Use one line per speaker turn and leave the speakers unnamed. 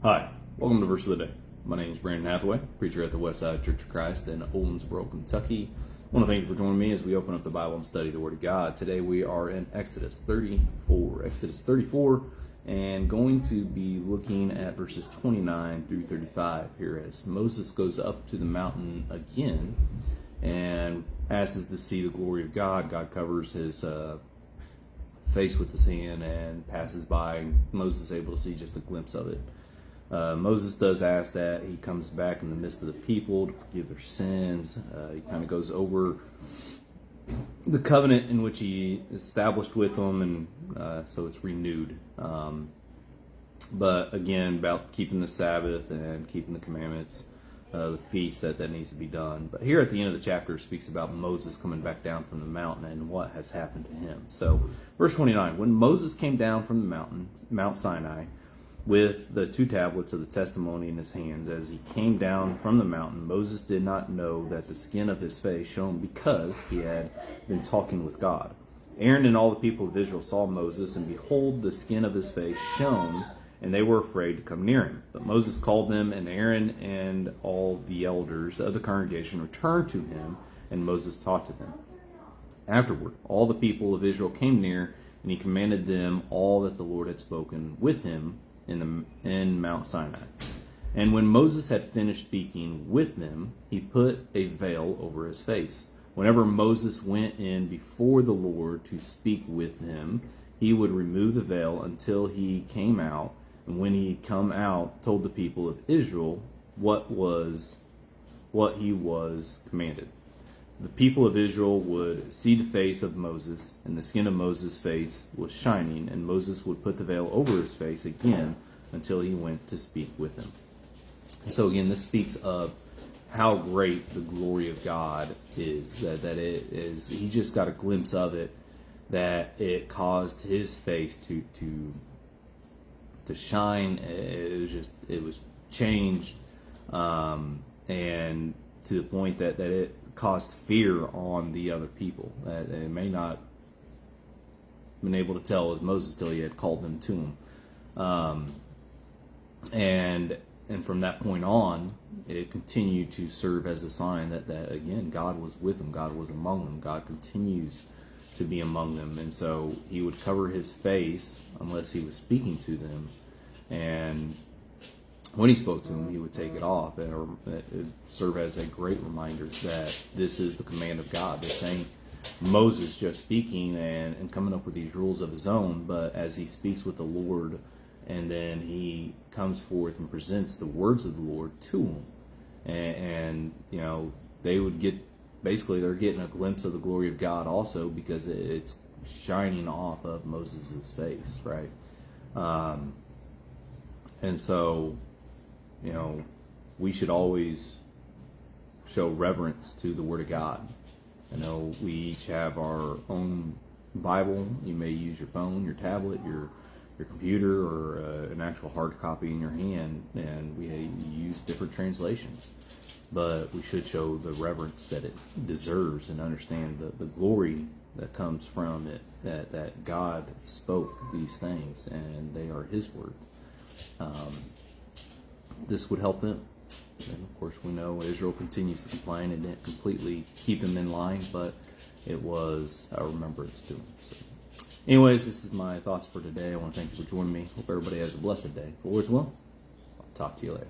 Hi, welcome to Verse of the Day. My name is Brandon Hathaway, preacher at the Westside Church of Christ in Owensboro, Kentucky. I want to thank you for joining me as we open up the Bible and study the Word of God. Today we are in Exodus 34, and going to be looking at verses 29 through 35 here as Moses goes up to the mountain again and asks to see the glory of God. God covers his face with his hand and passes by. Moses is able to see just a glimpse of it. Moses does ask that he comes back in the midst of the people to forgive their sins. He kind of goes over the covenant in which he established with them, and so it's renewed. But again, about keeping the Sabbath and keeping the commandments, the feast that needs to be done. But here at the end of the chapter, it speaks about Moses coming back down from the mountain and what has happened to him. So, verse 29, when Moses came down from the mountain, Mount Sinai, with the 2 tablets of the testimony in his hands, as he came down from the mountain, Moses did not know that the skin of his face shone because he had been talking with God. Aaron and all the people of Israel saw Moses, and behold, the skin of his face shone, and they were afraid to come near him. But Moses called them, and Aaron and all the elders of the congregation returned to him, and Moses talked to them. Afterward, all the people of Israel came near, and he commanded them all that the Lord had spoken with him in Mount Sinai. And when Moses had finished speaking with them, he put a veil over his face. Whenever Moses went in before the Lord to speak with him, he would remove the veil until he came out, and when he come out, told the people of Israel what he was commanded. The people of Israel would see the face of Moses, and the skin of Moses' face was shining, and Moses would put the veil over his face again until he went to speak with him. So again, this speaks of how great the glory of God is, that it is. He just got a glimpse of it, that it caused his face to shine. It was changed, and to the point that it caused fear on the other people. That they may not been able to tell as Moses till he had called them to him. And from that point on, it continued to serve as a sign that again, God was with them, God was among them, God continues to be among them. And so he would cover his face unless he was speaking to them, and when he spoke to them, he would take it off, and it would serve as a great reminder that this is the command of God. This ain't Moses just speaking and coming up with these rules of his own, but as he speaks with the Lord, and then he comes forth and presents the words of the Lord to him. And you know, they would get, basically they're getting a glimpse of the glory of God also, because it's shining off of Moses' face, right? And so, you know, we should always show reverence to the Word of God. I know we each have our own Bible. You may use your phone, your tablet, your computer, or an actual hard copy in your hand, and we use different translations. But we should show the reverence that it deserves and understand the glory that comes from it, that God spoke these things, and they are His words. This would help them. And of course, we know Israel continues to complain and didn't completely keep them in line, but it was a remembrance to them. So, anyways, this is my thoughts for today. I want to thank you for joining me. Hope everybody has a blessed day. If all is well, I'll talk to you later.